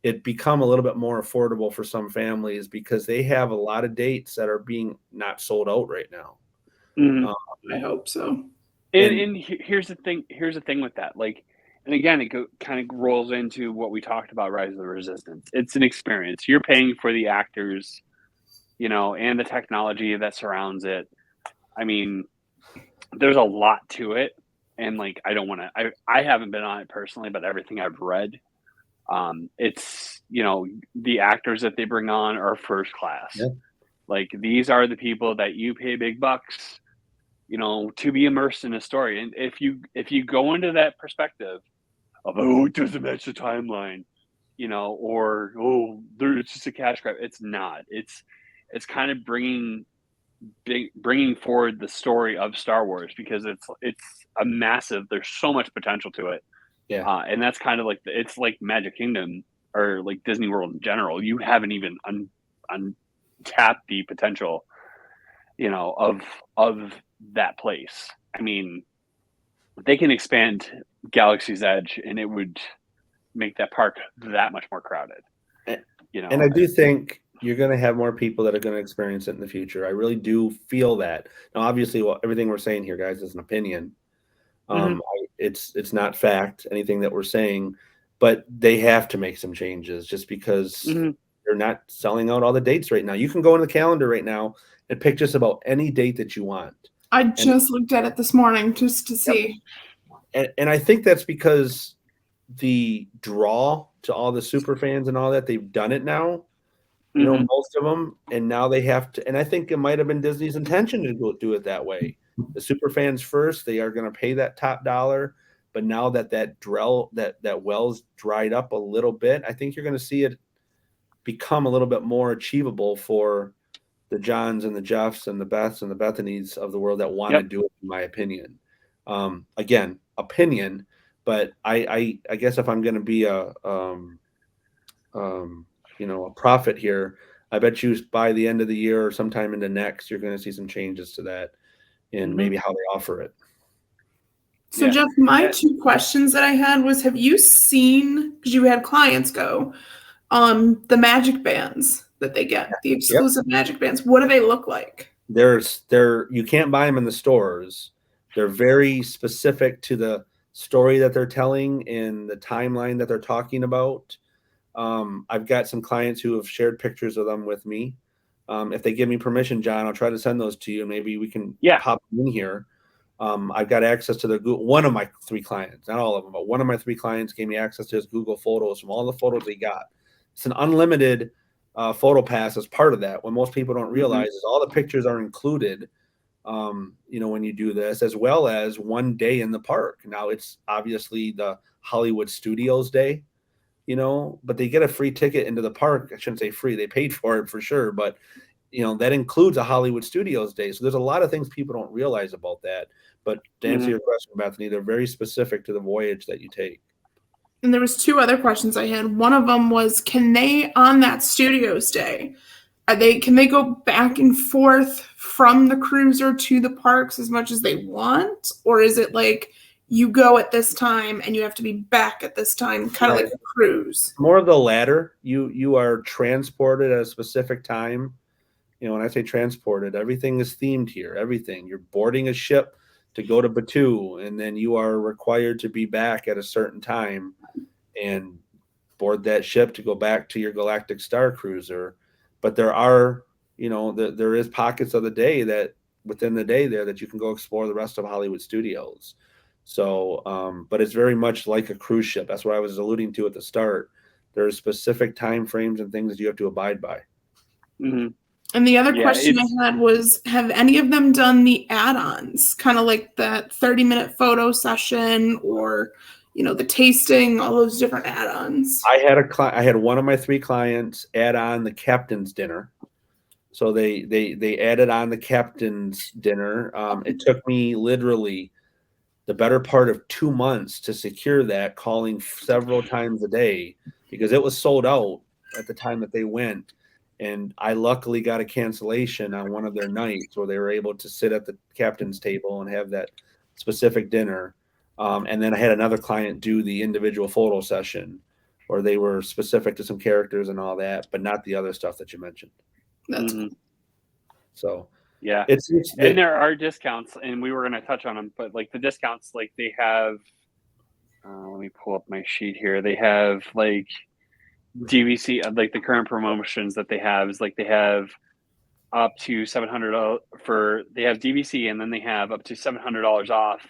it become a little bit more affordable for some families, because they have a lot of dates that are being not sold out right now. I hope so. And here's the thing. Here's the thing with that. And again, it kind of rolls into what we talked about, Rise of the Resistance. It's an experience. You're paying for the actors, and the technology that surrounds it. I mean, there's a lot to it. And I don't want to, I haven't been on it personally, but everything I've read, it's, the actors that they bring on are first class. Yeah. These are the people that you pay big bucks, to be immersed in a story. And if you go into that perspective of, it doesn't match the timeline, or, it's just a cash grab. It's not. It's kind of bringing forward the story of Star Wars, because it's a massive, there's so much potential to it. Yeah. And that's kind of it's like Magic Kingdom or like Disney World in general. You haven't even untapped the potential, of that place. I mean, they can expand Galaxy's Edge and it would make that park that much more crowded. And I do think you're going to have more people that are going to experience it in the future. I really do feel that. Now, obviously, everything we're saying here, guys, is an opinion. It's not fact, anything that we're saying, but they have to make some changes just because they're not selling out all the dates right now. You can go in the calendar right now and pick just about any date that you want. I just looked at it this morning just to see. And I think that's because the draw to all the super fans and all that, they've done it now. Most of them, and now they have to. And I think it might have been Disney's intention to go do it that way. The super fans first, they are going to pay that top dollar. But now that well's dried up a little bit, I think you're going to see it become a little bit more achievable for the Johns and the Jeffs and the Beths and the Bethanys of the world that want to do it, in my opinion. Again, opinion, but I guess if I'm going to be a prophet here, I bet you by the end of the year or sometime into next, you're going to see some changes to that and maybe how they offer it. So Jeff, my two questions that I had was, have you seen, because you had clients go, the magic bands that they get, the exclusive magic bands? What do they look like? You can't buy them in the stores. They're very specific to the story that they're telling and the timeline that they're talking about. I've got some clients who have shared pictures of them with me. If they give me permission, John, I'll try to send those to you. Maybe we can pop them in here. I've got access to their Google. One of my 3 clients, not all of them, but one of my 3 clients gave me access to his Google Photos from all the photos they got. It's an unlimited photo pass as part of that. What most people don't realize is all the pictures are included, when you do this, as well as one day in the park. Now, it's obviously the Hollywood Studios day, but they get a free ticket into the park. I shouldn't say free. They paid for it for sure, but that includes a Hollywood Studios day. So there's a lot of things people don't realize about that. But to answer your question, Bethany, they're very specific to the voyage that you take. And there was 2 other questions I had. One of them was, can they, on that Studios day, can they go back and forth from the cruiser to the parks as much as they want? Or is it like you go at this time and you have to be back at this time, kind of like a cruise? More of the latter. You are transported at a specific time. When I say transported, everything is themed here. Everything. You're boarding a ship to go to Batu, and then you are required to be back at a certain time and board that ship to go back to your galactic starcruiser. But there are, there is pockets of the day that within the day there that you can go explore the rest of Hollywood Studios. So, but it's very much like a cruise ship. That's what I was alluding to at the start. There are specific time frames and things that you have to abide by. Mm-hmm. And the other question I had was, have any of them done the add-ons, kind of like that 30-minute photo session or, the tasting, all those different add-ons? I had one of my 3 clients add on the captain's dinner. So they added on the captain's dinner. It took me literally the better part of 2 months to secure that, calling several times a day because it was sold out at the time that they went. And I luckily got a cancellation on one of their nights where they were able to sit at the captain's table and have that specific dinner. And then I had another client do the individual photo session where they were specific to some characters and all that, but not the other stuff that you mentioned. That's So, yeah. And there are discounts, and we were going to touch on them, but like the discounts, like they have, let me pull up my sheet here. They have like DVC, like the current promotions that they have is like they have up to $700 they have DVC, and then they have up to $700 off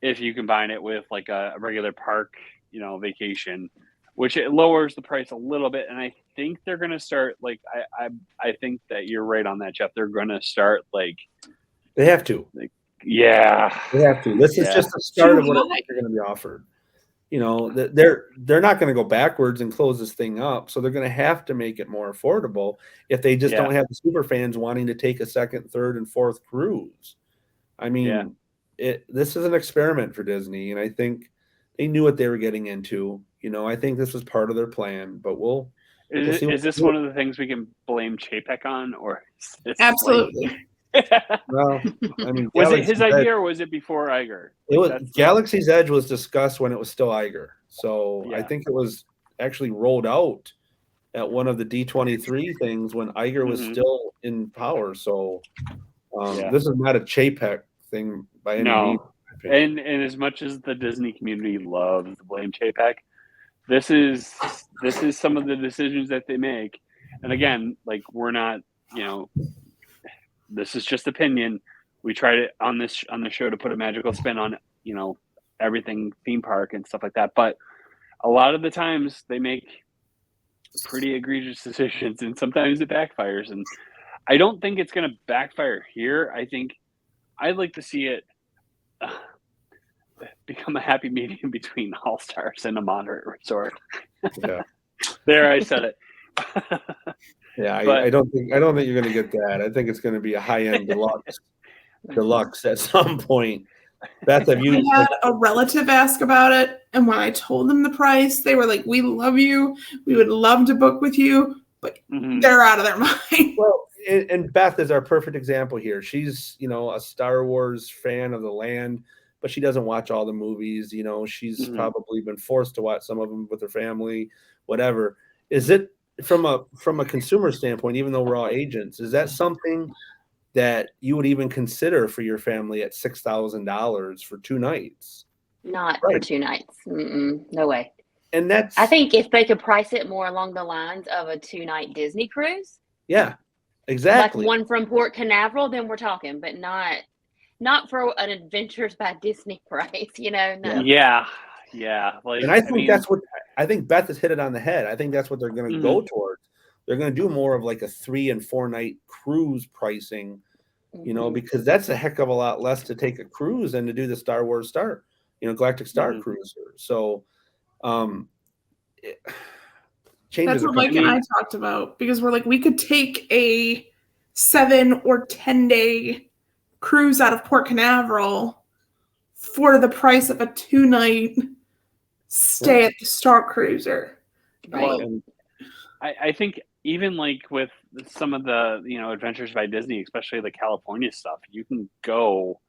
if you combine it with like a regular park, vacation, which it lowers the price a little bit. And I think they're going to start like, I think that you're right on that, Jeff. They're going to start like, they have to, they have to. This is just the start of what they're going to be offered. They're not going to go backwards and close this thing up. So they're going to have to make it more affordable if they just don't have the super fans wanting to take a second, third, and fourth cruise. I mean, this is an experiment for Disney, and I think they knew what they were getting into. I think this was part of their plan, but is this one of the things we can blame Chapek on, or absolutely? Well, I mean, was it his idea or was it before Iger? It was Galaxy's Edge was discussed when it was still Iger, so I think it was actually rolled out at one of the D23 things when Iger was still in power. So this is not a Chapek thing by any means. And as much as the Disney community loves to blame Chapek, this is some of the decisions that they make. And again, like we're not, this is just opinion. We tried it on the show to put a magical spin on, everything theme park and stuff like that. But a lot of the times they make pretty egregious decisions, and sometimes it backfires. And I don't think it's going to backfire here. I think I'd like to see it become a happy medium between All Stars and a moderate resort. Yeah. There, I said it. Yeah, But- I don't think you're going to get that. I think it's going to be a high-end deluxe at some point. Beth, have you? I had a relative ask about it, and when I told them the price, they were like, "We love you. We would love to book with you," but they're out of their mind. Well, and Beth is our perfect example here. She's, a Star Wars fan of the land, but she doesn't watch all the movies. She's probably been forced to watch some of them with her family, whatever. Is it from a consumer standpoint, even though we're all agents, is that something that you would even consider for your family at $6,000 for 2 nights? Not for 2 nights. No way. And I think if they could price it more along the lines of a 2-night Disney cruise. Yeah, exactly. Like one from Port Canaveral, then we're talking, but not for an Adventures by Disney price, no. Yeah. Like, and I think Beth has hit it on the head. I think that's what they're going to go towards. They're going to do more of like a 3 and 4 night cruise pricing, because that's a heck of a lot less to take a cruise than to do the Star Wars Galactic Starcruiser. So, changes. That's what Mike and I talked about, because we're like, we could take a 7 or 10 day cruise out of Port Canaveral for the price of a 2-night stay at the Starcruiser. Right. Well, I think even like with some of the Adventures by Disney, especially the California stuff, you can go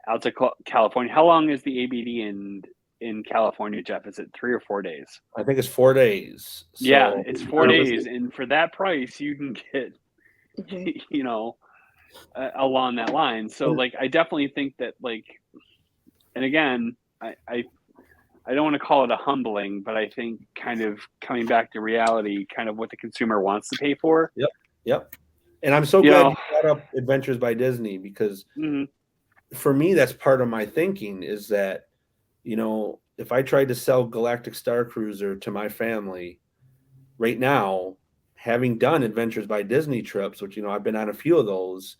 out to California. How long is the ABD in California, Jeff? Is it 3 or 4 days? I think it's 4 days. So, yeah, it's 4 days, and for that price, you can get along that line. So like, I definitely think that like, and again, I don't want to call it a humbling, but I think kind of coming back to reality, kind of what the consumer wants to pay for. Yep. And I'm so glad you brought up Adventures by Disney, because for me, that's part of my thinking is that, if I tried to sell Galactic Starcruiser to my family right now, having done Adventures by Disney trips, which, I've been on a few of those,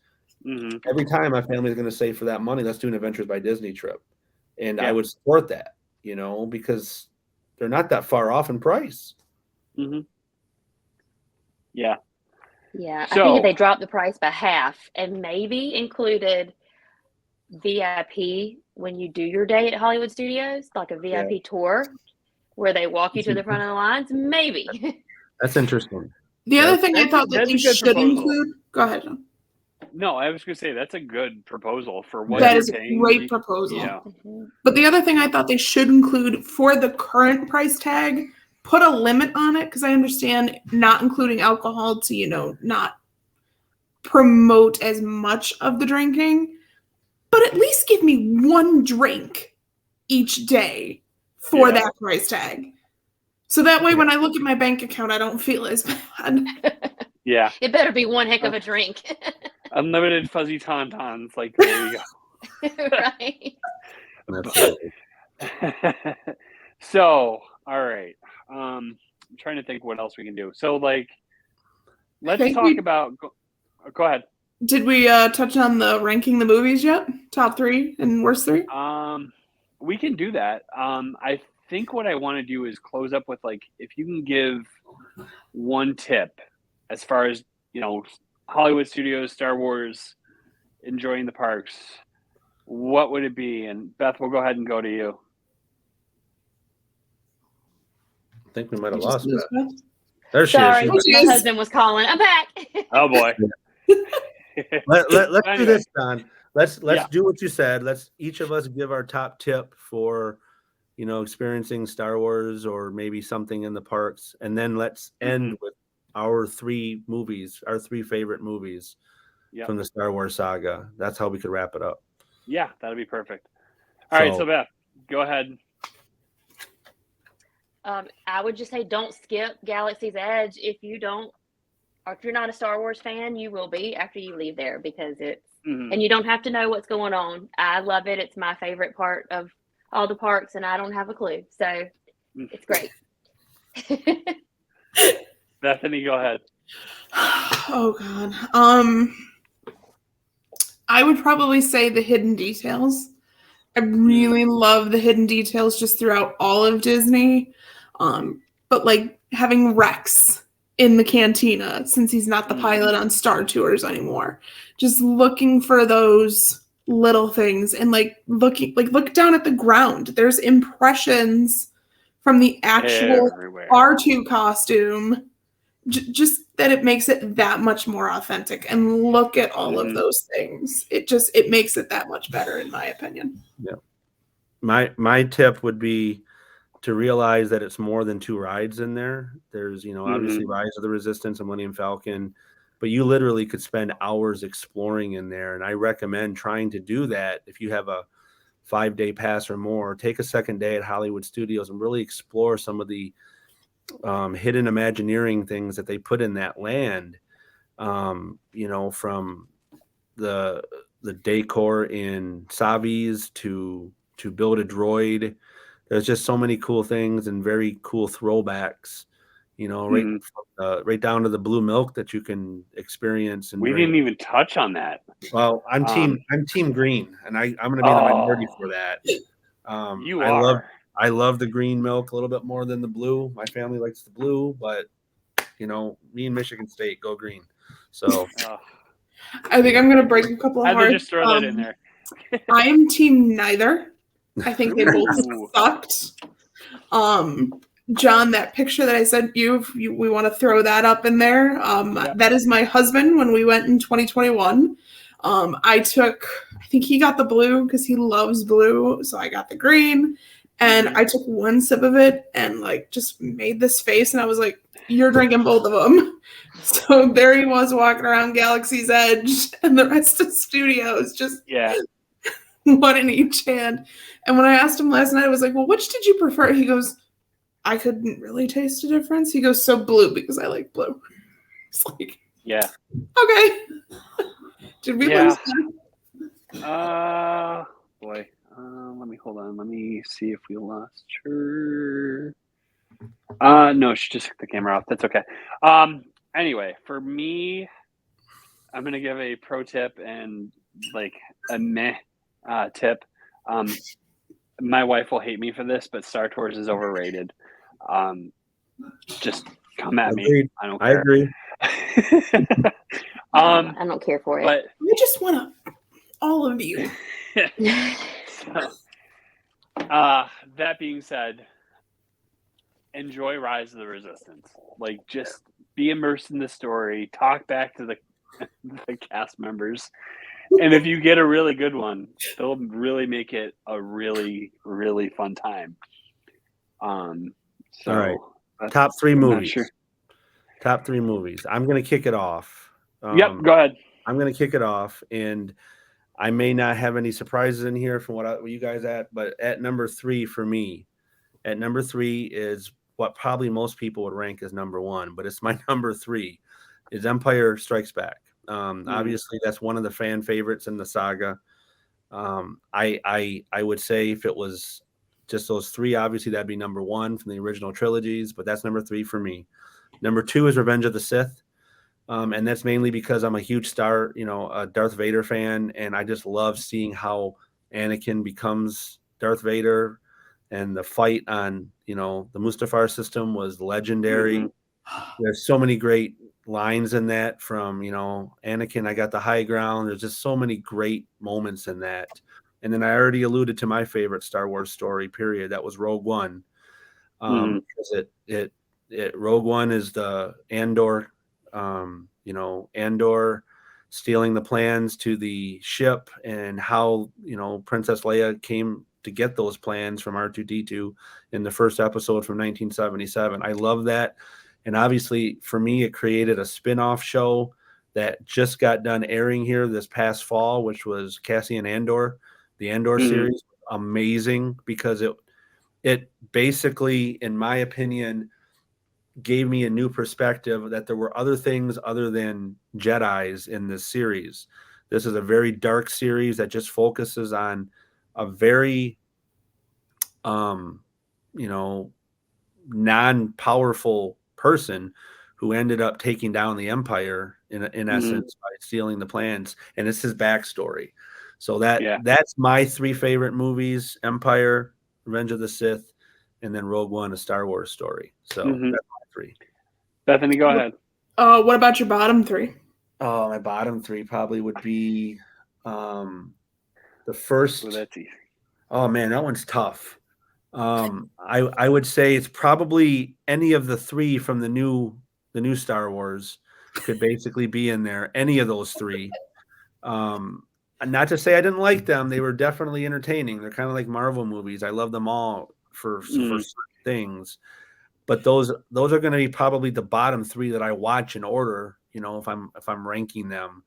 every time my family is going to say, for that money, let's do an Adventures by Disney trip. And I would support that. Because they're not that far off in price. Yeah. Yeah. I think if they dropped the price by half and maybe included VIP when you do your day at Hollywood Studios, like a VIP tour where they walk you to the front of the lines, maybe. That's interesting. The other thing I thought that they should include. Go ahead, John. No, I was going to say that's a good proposal for what that you're is paying. A great proposal. But the other thing I thought they should include for the current price tag, put a limit on it, because I understand not including alcohol to, not promote as much of the drinking, but at least give me 1 drink each day for that price tag. So that way, when I look at my bank account, I don't feel as bad. Yeah. It better be one heck of a drink. Unlimited fuzzy tauntauns, like, there you go. Right. So, all right. I'm trying to think what else we can do. So, like, let's talk about. Go ahead. Did we touch on the ranking the movies yet? Top 3 and worst 3? We can do that. I think what I want to do is close up with, like, if you can give one tip as far as Hollywood Studios, Star Wars, enjoying the parks, what would it be? And Beth, we'll go ahead and go to you. I think we might have lost Beth. There she Sorry, is. my husband was calling. I'm back. Oh boy. Let's do this, Don. Let's do what you said. Let's each of us give our top tip for experiencing Star Wars or maybe something in the parks, and then let's end with our 3 movies, our 3 favorite movies from the Star Wars saga. That's how we could wrap it up. Yeah, that'd be perfect. All right, so Beth, go ahead. I would just say don't skip Galaxy's Edge. If you're not a Star Wars fan, you will be after you leave there, because it's and you don't have to know what's going on. I love it. It's my favorite part of all the parks, and I don't have a clue, so it's great. Bethany, go ahead. Oh God. I would probably say the hidden details. I really love the hidden details just throughout all of Disney. But like having Rex in the cantina since he's not the pilot on Star Tours anymore. Just looking for those little things and look down at the ground. There's impressions from the actual everywhere. R2 costume. Just that it makes it that much more authentic, and look at all of those things. It makes it that much better, in my opinion. Yeah. My tip would be to realize that it's more than 2 rides in there. There's, obviously Rise of the Resistance and Millennium Falcon, but you literally could spend hours exploring in there. And I recommend trying to do that if you have a 5-day pass or more. Take a second day at Hollywood Studios and really explore some of the hidden Imagineering things that they put in that land. From the decor in Savi's to build a droid. There's just so many cool things and very cool throwbacks, right down to the blue milk that you can experience. And we didn't even touch on that. Well, I'm team green, and I'm going to be the minority for that. I love the green milk a little bit more than the blue. My family likes the blue, but me and Michigan State go green. So I think I'm going to break a couple of hearts. I had to just throw that in there. I am team neither. I think they both sucked. John, that picture that I sent you, we want to throw that up in there. That is my husband when we went in 2021. I think he got the blue because he loves blue, so I got the green. And I took one sip of it and just made this face, and I was like, "You're drinking both of them." So there he was walking around Galaxy's Edge, and the rest of the studios just one in each hand. And when I asked him last night, I was like, "Well, which did you prefer?" He goes, "I couldn't really taste a difference." He goes, "So blue because I like blue." It's like, okay. Did we lose that? Boy. Let me hold on. Let me see if we lost her. No, she just took the camera off. That's okay. Anyway, for me, I'm gonna give a pro tip and a meh tip. My wife will hate me for this, but Star Tours is overrated. Just come at me. I don't care. I agree. I don't care for it. But I just want all of you. That being said, enjoy Rise of the Resistance. Just be immersed in the story. Talk back to the cast members, and if you get a really good one, they'll really make it a really, really fun time. All right, top 3 movies. Top 3 movies. I'm going to kick it off. Go ahead. I'm going to kick it off, and I may not have any surprises in here from what you guys at, but at number 3 for me, is what probably most people would rank as number 1, but it's my number 3 is Empire Strikes Back. Obviously that's one of the fan favorites in the saga. I would say if it was just those 3, obviously that'd be number 1 from the original trilogies, but that's number 3 for me. Number 2 is Revenge of the Sith. And that's mainly because I'm a huge Darth Vader fan, and I just love seeing how Anakin becomes Darth Vader, and the fight on, the Mustafar system was legendary. There's so many great lines in that from, Anakin, I got the high ground. There's just so many great moments in that. And then I already alluded to my favorite Star Wars story, period. That was Rogue One. Because Rogue One is the Andor, Andor stealing the plans to the ship, and how, Princess Leia came to get those plans from R2-D2 in the first episode from 1977. I love that. And obviously for me, it created a spin-off show that just got done airing here this past fall, which was Cassian Andor. The Andor series, amazing, because it basically, in my opinion, gave me a new perspective that there were other things other than Jedis in this series. This is a very dark series that just focuses on a very, non-powerful person who ended up taking down the Empire in essence by stealing the plans, and it's his backstory. So that's my 3 favorite movies: Empire, Revenge of the Sith, and then Rogue One, a Star Wars story. So that's my 3. Bethany, go ahead. What about your bottom three? Oh, my bottom three probably would be the first. Well, that's easy. Oh man, that one's tough. I would say it's probably any of the three from the new Star Wars could basically be in there. Any of those three. Not to say I didn't like them; they were definitely entertaining. They're kind of like Marvel movies. I love them all for certain things. But those are going to be probably the bottom three that I watch in order. You know, if I'm ranking them,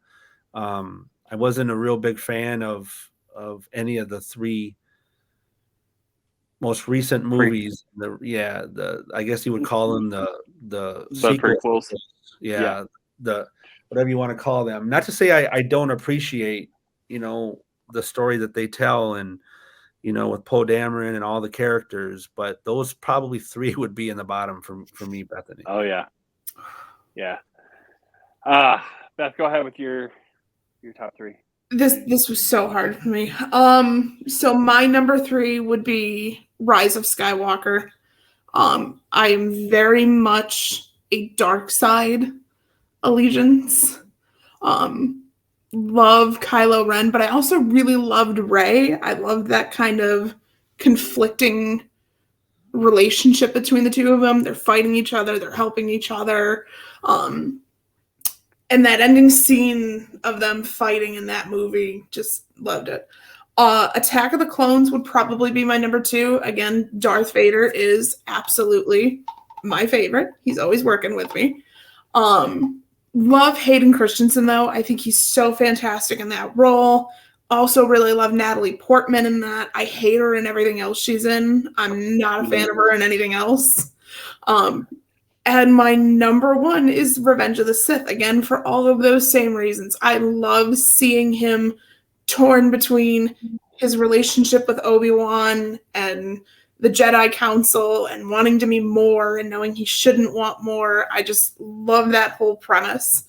I wasn't a real big fan of any of the three most recent movies. I guess you would call them the prequels. Yeah, the whatever you want to call them. Not to say I don't appreciate, you know, the story that they tell and, you know, with Poe Dameron and all the characters, but those probably three would be in the bottom for me, Bethany. Oh yeah. Yeah. Beth, go ahead with your top three. This was so hard for me. So my number three would be Rise of Skywalker. I am very much a dark side allegiance. Love Kylo Ren, but I also really loved Rey. I loved that kind of conflicting relationship between the two of them. They're fighting each other, they're helping each other. And that ending scene of them fighting in that movie, just loved it. Attack of the Clones would probably be my number two. Again, Darth Vader is absolutely my favorite. He's always working with me. Love Hayden Christensen, though. I think he's so fantastic in that role. Also really love Natalie Portman in that. I hate her in everything else she's in. I'm not a fan of her in anything else. And my number one is Revenge of the Sith, again, for all of those same reasons. I love seeing him torn between his relationship with Obi-Wan and the Jedi Council and wanting to be more and knowing he shouldn't want more. I just love that whole premise.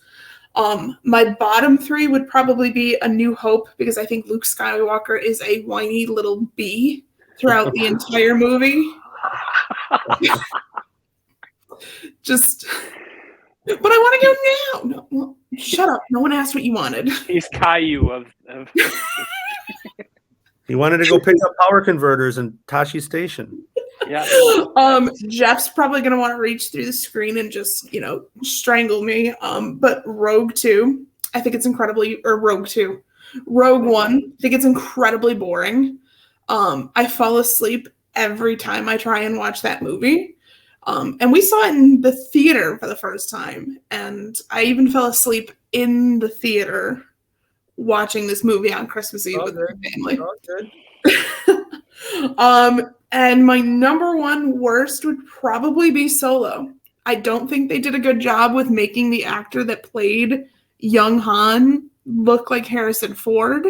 My bottom three would probably be A New Hope, because I think Luke Skywalker is a whiny little bee throughout the entire movie. Just, but I want to go now. No, shut up. No one asked what you wanted. He's Caillou of He wanted to go pick up power converters in Tashi Station. Yeah. Jeff's probably going to want to reach through the screen and just, you know, strangle me. But Rogue 2, I think it's incredibly, or Rogue 2. Rogue 1, I think it's incredibly boring. I fall asleep every time I try and watch that movie. And we saw it in the theater for the first time. And I even fell asleep in the theater watching this movie on Christmas Eve with my family. And my number one worst would probably be Solo. I don't think they did a good job with making the actor that played young Han look like Harrison Ford.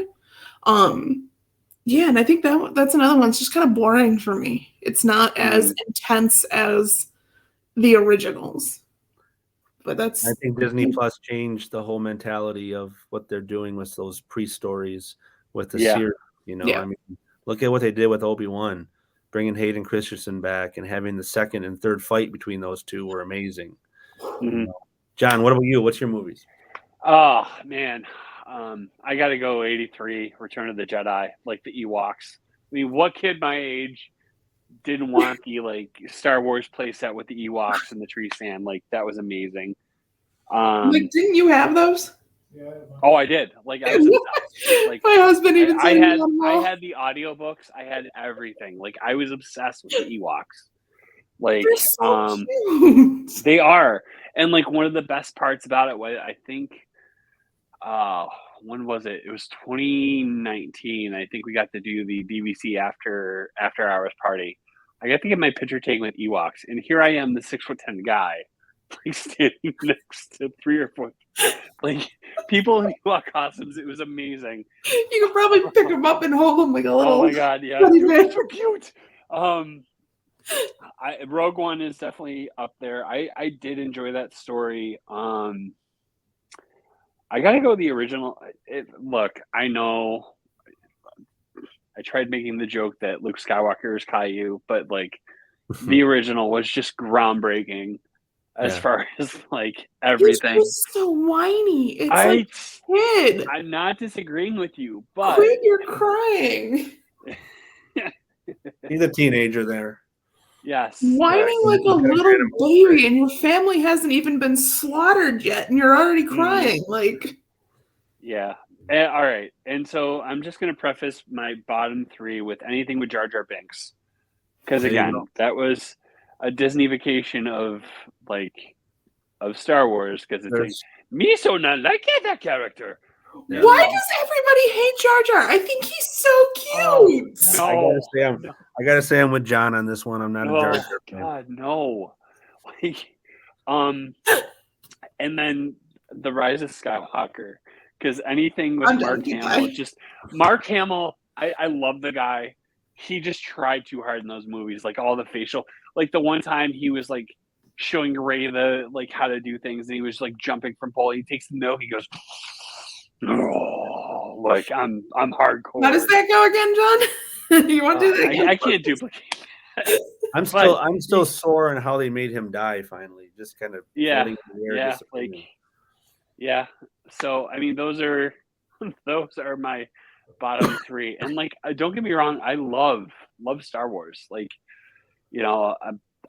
Yeah, and I think that's another one. It's just kind of boring for me. It's not as intense as the originals. But I think Disney Plus changed the whole mentality of what they're doing with those pre-stories with the series. You know, I mean, look at what they did with Obi-Wan, bringing Hayden Christensen back and having the second and third fight between those two were amazing. Mm-hmm. You know? John, what about you? What's your movies? Oh man, I got to go 83, Return of the Jedi, like the Ewoks. I mean, what kid my age didn't want the like Star Wars playset with the Ewoks and the tree stand? Like that was amazing. Like, didn't you have those? Yeah. Oh, I did. Like I was obsessed. Like my husband even I had the audiobooks. I had everything. Like I was obsessed with the Ewoks. Like so cute. They are. And like one of the best parts about it was I think when was it? It was 2019. I think we got to do the BBC after hours party. I got to get my picture taken with Ewoks, and here I am, the 6'10" guy, like standing next to 3 or 4 like people in Ewok costumes. It was amazing. You could probably pick them up and hold them like a little. Oh my god, yeah, it was so cute. Rogue One is definitely up there. I did enjoy that story. I gotta go the original. Look, I know I tried making the joke that Luke Skywalker is Caillou, but like the original was just groundbreaking. as Yeah. far as like He's everything. just so whiny. It's like, kid, I'm not disagreeing with you, but quit your crying. He's a teenager there. yes, Whining like a little baby, and your family hasn't even been slaughtered yet, and you're already crying. Like, yeah. All right, and so I'm just going to preface my bottom 3 with anything with Jar Jar Binks, because There you again, go. that was a Disney vacation of Star Wars, because it's like, me so not like that character. Yeah. why does everybody hate Jar Jar? I think he's so cute. No, I gotta say I'm with John on this one. I'm not a Jar Jar fan. God, no. Like, and then the Rise of Skywalker, because anything with Mark Hamill, just Mark Hamill. I love the guy. He just tried too hard in those movies, like all the facial. Like the one time he was like showing Ray the like how to do things, and he was like jumping from pole. He takes the note. He goes, "Oh, like I'm hardcore." How does that go again, John? You want to do that again? I can't duplicate. I'm still sore on how they made him die. Finally, just kind of So I mean, those are my bottom 3, and like don't get me wrong, I love Star Wars. Like, you know,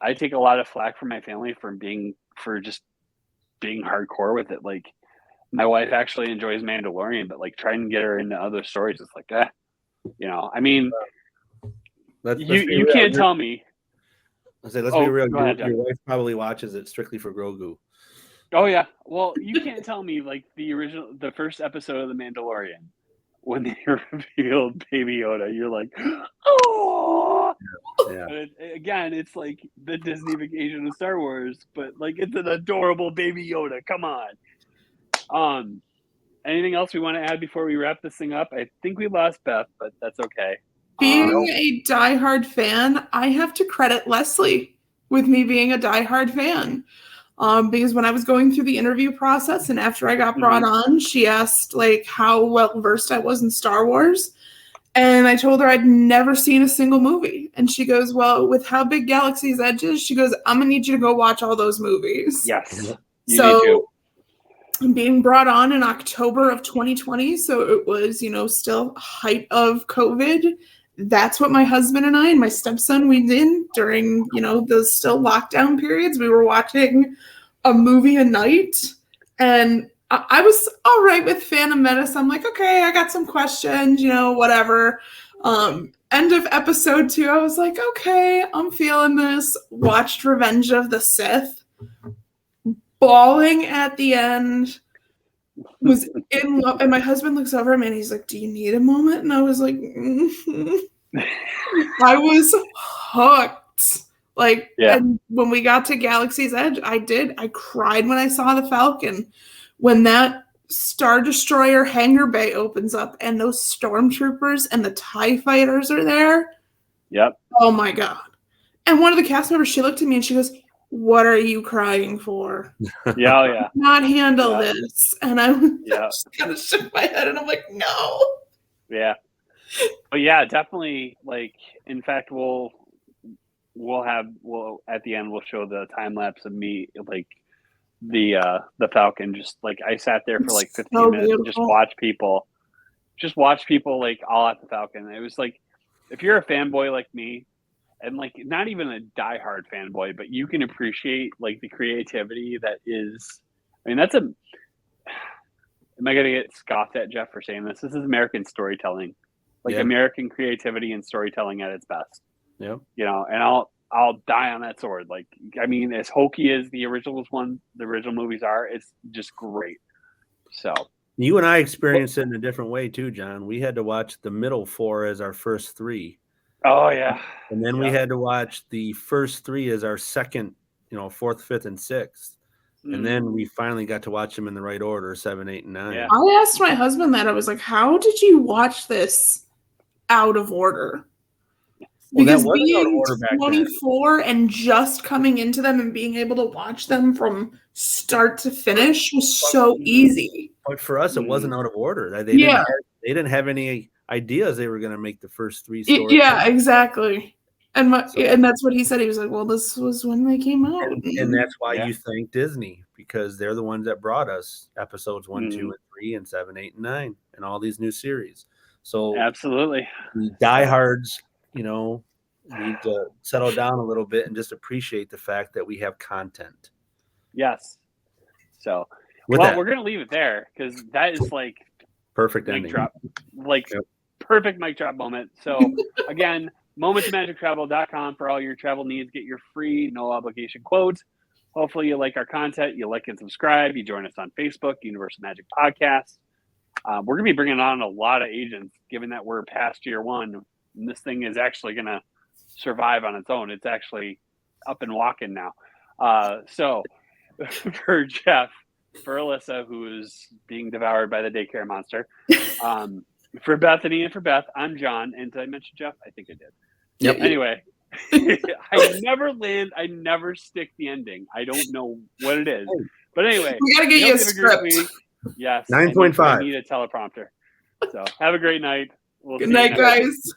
I take a lot of flack from my family for just being hardcore with it. Like, my wife actually enjoys Mandalorian, but like trying to get her into other stories, it's like, you know, I mean, you can't tell me. Let's be real. Your wife probably watches it strictly for Grogu. Oh yeah. Well, you can't tell me like the first episode of The Mandalorian, when they revealed Baby Yoda, you're like, oh. Yeah. Again, it's like the Disney vacation of Star Wars, but like it's an adorable Baby Yoda. Come on. Anything else we want to add before we wrap this thing up? I think we lost Beth, but that's okay. Being a diehard fan, I have to credit Leslie with me being a diehard fan. Because when I was going through the interview process and after I got brought on, she asked like how well versed I was in Star Wars. And I told her I'd never seen a single movie. And she goes, well, with how big Galaxy's Edge is, she goes, I'm going to need you to go watch all those movies. Yes. So I'm being brought on in October of 2020. So it was, still height of COVID. That's what my husband and I and my stepson, we did during, those still lockdown periods. We were watching a movie a night, and I was all right with Phantom Menace. I'm like, okay, I got some questions, whatever. End of episode 2, I was like, okay, I'm feeling this. Watched Revenge of the Sith. Bawling at the end. Was in love, and my husband looks over at me and he's like, do you need a moment? And I was like, I was hooked. Like, and when we got to Galaxy's Edge, I cried when I saw the Falcon. When that Star Destroyer hangar bay opens up and those stormtroopers and the TIE fighters are there. Yep. Oh my God. And one of the cast members, she looked at me and she goes, what are you crying for? Yeah. Not handle this. And I just kind of shook my head and I'm like, no. Yeah. But yeah, definitely. Like, in fact, we'll at the end we'll show the time lapse of me, like the Falcon. Just like I sat there for like 15 minutes and just watch people like all at the Falcon. It was like, if you're a fanboy like me, and like not even a diehard fanboy, but you can appreciate like the creativity that is. I mean, am I going to get scoffed at, Jeff, for saying this? This is American storytelling, like American creativity and storytelling at its best. Yeah. And I'll die on that sword. Like, I mean, as hokey as the original movies are, it's just great. So you and I experienced it in a different way too, John. We had to watch the middle 4 as our first 3. Oh yeah. And then we had to watch the first 3 as our second, 4th, 5th, and 6th. And then we finally got to watch them in the right order, 7, 8, and 9. Yeah. I asked my husband that. I was like, how did you watch this out of order? Because being 24 and just coming into them and being able to watch them from start to finish was so easy. But for us, it wasn't out of order. They didn't have any ideas they were going to make the first 3 stories. Yeah, exactly. And that's what he said. He was like, well, this was when they came out. And that's why you thank Disney, because they're the ones that brought us episodes 1, 2, and 3, and 7, 8, and 9, and all these new series. So absolutely, the diehards, you know, need to settle down a little bit and just appreciate the fact that we have content. Yes. So, we're going to leave it there because that is like perfect mic ending. drop, perfect mic drop moment. So again, momentsofmagictravel.com for all your travel needs. Get your free, no obligation quotes. Hopefully you like our content. You like and subscribe. You join us on Facebook, Universal Magic Podcast. We're going to be bringing on a lot of agents, given that we're past year 1. And this thing is actually going to survive on its own. It's actually up and walking now. So for Jeff, for Alyssa, who is being devoured by the daycare monster, for Bethany and for Beth, I'm John. And did I mention Jeff? I think I did. Yep. Anyway, I never stick the ending. I don't know what it is. But anyway, we got to get you a script. Yes. 9.5. I need a teleprompter. So have a great night. Good night, guys.